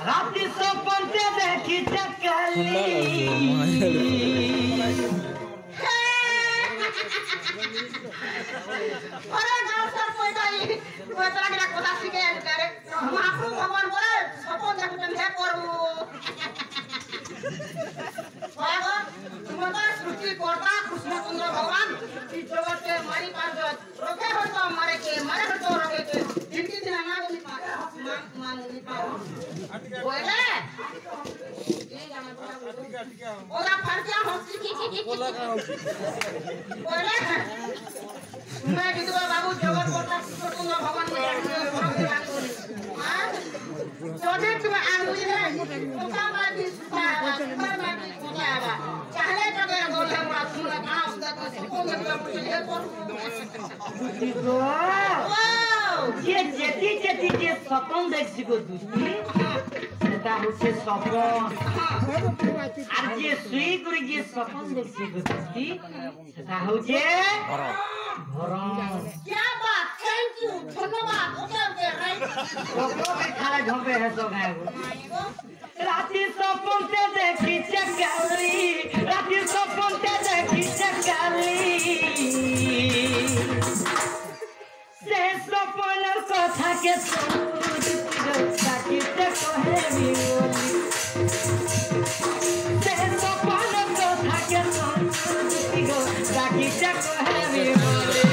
राती सपनते देखी चकली अरे गाँव सर कोई नहीं कोई तरह के कोला सीखे करे महाप्रभु भगवान बोले सपन देखुचन हे करू बाबा तुमका सृष्टि करता कृष्णचंद्र भगवान ई जगत के मारी पार रोके हो तो मारे हो तो रोके के जिनकी दिन ना बोली पाए मान नहीं पाए बोले ओला फरजा हंसी बोला का बोले मैं विधवा बाबू जगत करता कृष्णचंद्र भगवान में हां जोदे तुम आंगुली है तुमका बात चाहले जगह गोले मुड़ा सुना गांव दा को मतलब ये कर ये जेती जेती जे सपन देखছি গো দুস্তি সেটা হচ্ছে স্বপ্ন আর যে শুই করে যে সপন দেখছি গো দুস্তি সেটা হচ্ছে ভরণ क्या बात थैंक यू धन्यवाद ओके ओके राइट ওকে খালা ঢোবে হেসো গায়ব রাতি সপনতে দেখি চকালি রাতি সপনতে দেখি চকালি से सपनर कथा के साकिते कहेबी बोली से सपनर कथा के साकिते कहेबी बोली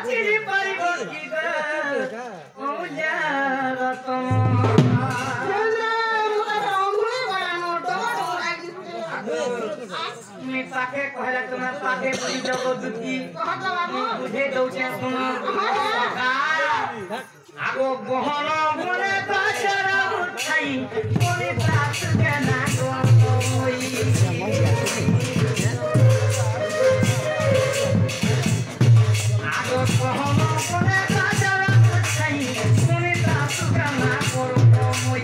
চিনি পারিব কি গো উজার তম मी पाके कहला तुम्हार पाके बुझी जगो दुती बुझे दउचे सुन आगो गहन मने बाजार उठाई मोरे बात के ना कोई आगो गहन मने बाजार उठाई मोरे बात के ना कोई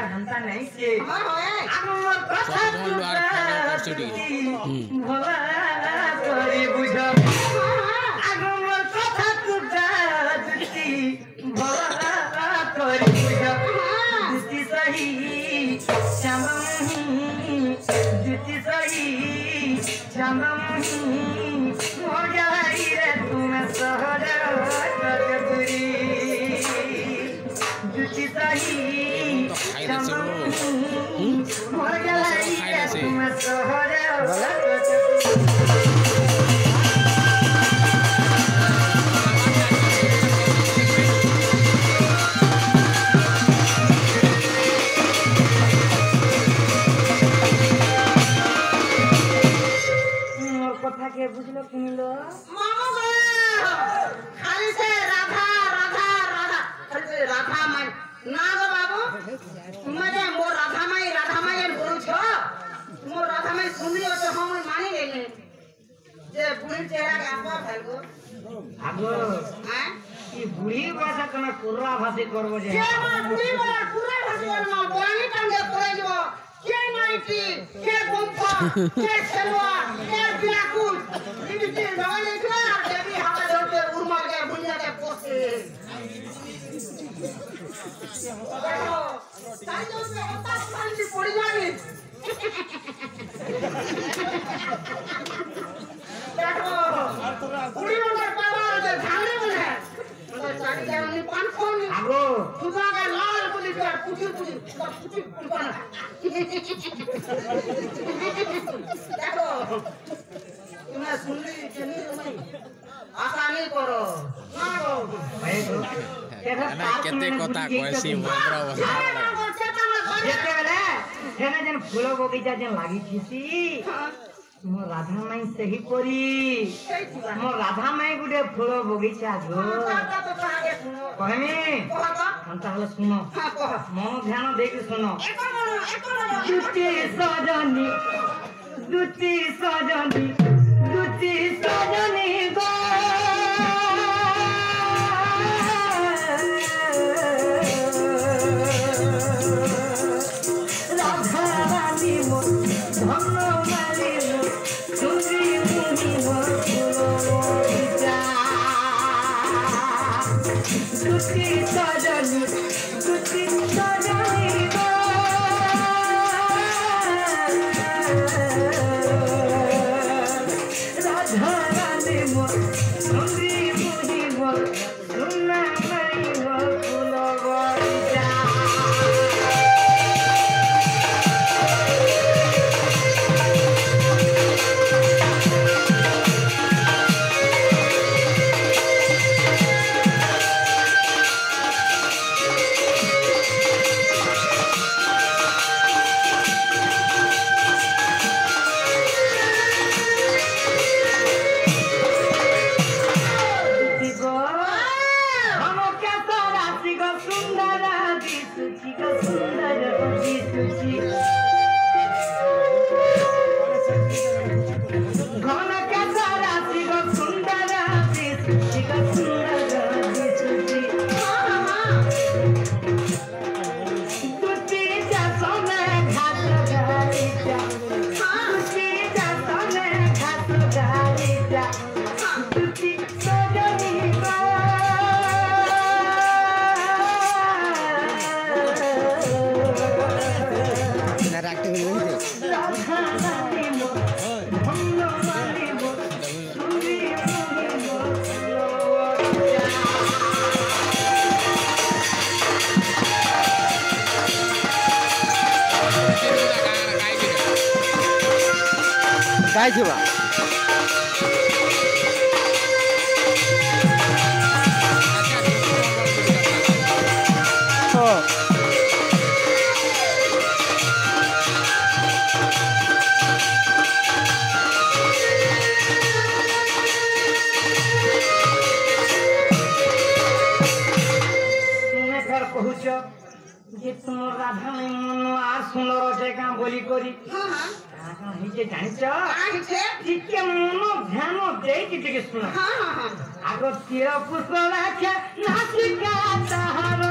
धंधा नहीं से आगमर कथा भला करी बुझ आगमर कथा दुती भला करी बुझ दुती सही दुती सही हो जाई रे तुम सहज कटपुरी दुती सही কথা কে বুঝলো কিনলো খালি সে রাধা রাধা রাধা খালি রাধা মান না গো বাবু তুমি যে মোর রাধা মাই এর বলছ মোর রাধা মাই শুনি তো আমি মানি গেলি যে বুড়ি চেহারা আপা ফেলগো আগো হ্যাঁ কি বুড়ি ভাষা কোন পুরা ভাষা করব যে কে মোর বুড়ি বলা পুরা ভাষা করব বয়ানি টাঙ্গে করে দিব কে মাইটি কে গম্পা কে ছেলওয়া কে বিলাকুল ইমিতে নয় না আর দেবী হাতে ধরতে উরমাকে বুঝাতে বসে তাই তো ওটা শান্তি পড়ি যাবে দেখো পুরি ওটার বাবা ওদের ঝাড়ে বলে ওদের চাকরি আমি পান কোন আগো সুজাকে লাল বলি আর পুচি পানা দেখো তুমি শুনলি চিনি তুমি আশা নেই করো না গো ভাই গো কেতে কথা কইছি মন্ত্র যেতেবেলে সেনে যেন ফুল বগিচা যেন লাগিছিছি মো রাধা মাই সেহি পরি মো রাধা মাই গুডে ফুল বগিচা গো কহমি তাহলে শুনো মন ধ্যান দেখি শুনো দুটি সজনী গো গাইছিবা যে তোমার রাধা নাই মন আর সুন্দর আছে কাঁ বলি করি হিচে জানিছ ଟିକେ ମନ ଧ୍ୟାନ ଦେଇକି ଟିକେ ଶୁଣ ଆଗ ତୀର ପୁଷ୍ପ ରାକ୍ଷା ନାସିକା ତାହାର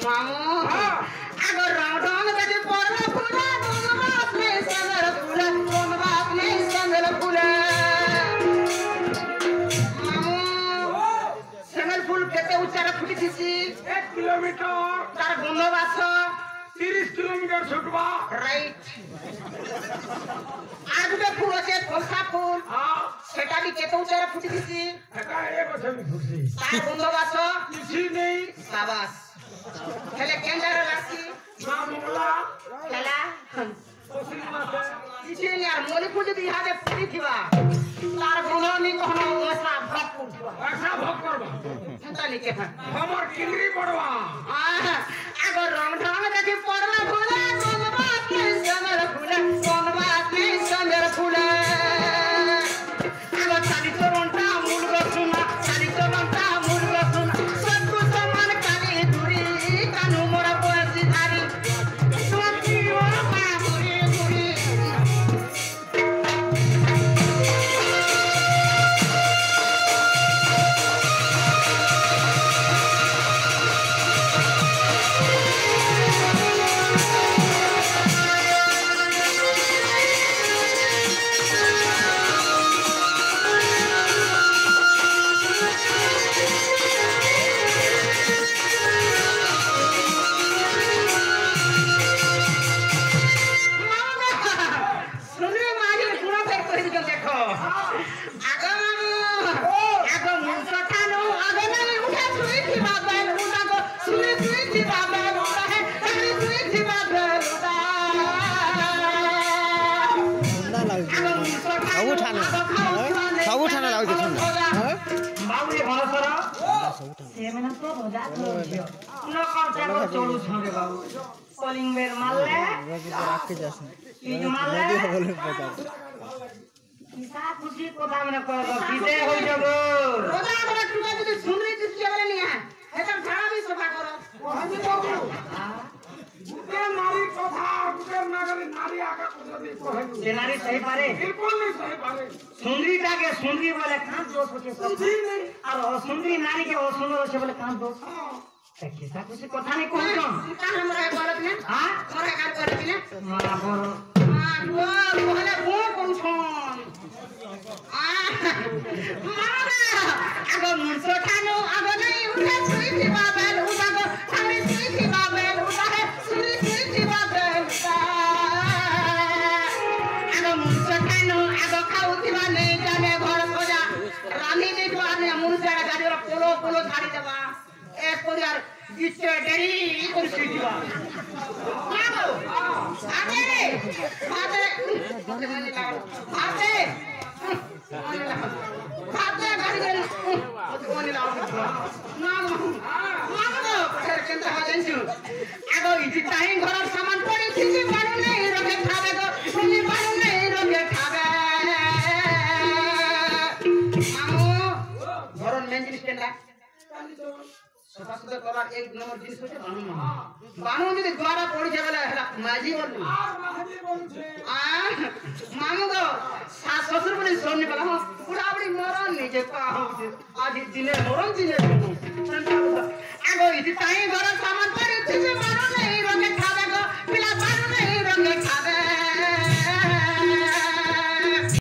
মামু আগর রং দেখে পড়লা ফুলা বনবাস নেই সঙ্গের ফুলে বনবাস নেই সঙ্গের ফুলে মামু সঙ্গের ফুল কেতে উচ্চারে ফুটিছি 1 কিলোমিটার তার বনবাস 30 কিলোমিটার ছুটবা রাইট আর দুটো ফুল আছে ফলসা ফুল সেটা আমি কেতে উচ্চারে ফুটিছি একা এ বছর ঘুরছি তার বনবাস কিছু নেই সাবাস খেলে কেন্দারে লাগছি মামলা খেলা কিছু নেই আর মণিপুর যদি ইহাদে পুরি থিবা তার গুণনি কখনো ওসা ভক করবা ऐसा भोग करबा চিন্তা নিকে हमर किंगरी पड़वा আগর রং ঢং দেখে পড়লা ফুলে বনবাস নেই সঙ্গের ফুলে বনবাস নেই সঙ্গের ফুলে আগর চালি চরণটা মূল গছুনা চালি চরণটা মূল গছুনা সত্তু সমান কালি দুরি কানু মোরা বয়সী ধারি সত্যি ও মা দুরি দুরি শুনে মাঝে পুরো ফেক করে দিকে দেখো আগো মামু আগো মুন্স খানো আগো নাই উঠা শুই থিবা বেল উঠা গো শুই থিবা বেল উঠা হে তারি শুই থিবা বেল উঠা আগো মুন্স খানো ସବୁ ଠାନ ଲାଗୁଛି ବାବୁରେ ଭଣସର ସେମାନେ ତ ଭଜା ଝିଅ ନ କର୍ତେ କର ଚଳୁ ଛଙ୍ଗେ ବାବୁ କଲିଂ ବେର ମାରଲେ ପିଜ ମାରଲେ কিসা খুশি কথা মনে করব কিসে হই যাব রোজা করে টুকা যদি সুন্দরী দিছি বলে নিয়া এটা ঝাড়া বি সফা করো আমি বাবু বুকে নারী কথা বুকে নাগরে নারী আগা কথা দি কহে সে নারী সহি পারে बिल्कुल नहीं सही बारे সুন্দরীটাকে সুন্দরী বলে কান দোষ হচ্ছে जी नहीं আর অসুন্দরী নারীকে অসুন্দর হচ্ছে বলে কান দোষ কিসা খুশি কথা নেই কোন কার আমরা করত না হ্যাঁ আমরা কার করত না মারা বড় বলে বো কোন ছন আগো মুন্স খানো আগো নাই উঠা শুই থিবা বেল উঠা গো থামি শুই থিবা বেল উঠা হে শুই থিবা বেল আগো মুন্স খানো আগো খাও থিবা নেই জানে ঘর সজা রানী দেখবা নে মুন্সের গাড়ির পোলো পোলো ধাড়ি দেবা এক করে আর গিচ্ছে ডেরি করে শুই থিবা আগো আগে আগে আগে খাতে গাড়ি গাড়ি কোনি লাও না না কেনটা হাজেনছু আগো ইতি টাইম ঘর সামান পড়ি থিজি পারু নেই রকে খাবে গো তুমি পারু নেই রকে খাবে আমু ঘরন মেন জিনিস কেনটা সফা সুন্দর করার এক নম্বর জিনিস হচ্ছে বানু বানু যদি দ্বারা পড়ি যাবে হেলা মাঝি বলবি আর महाजी बोलছে मामू गो सास ससुर बने सोने वाला हो पूरा बड़ी मरण निजे का हो आज दिने मरण दिने आगो इति ताई घर सामान पर इति मरण नहीं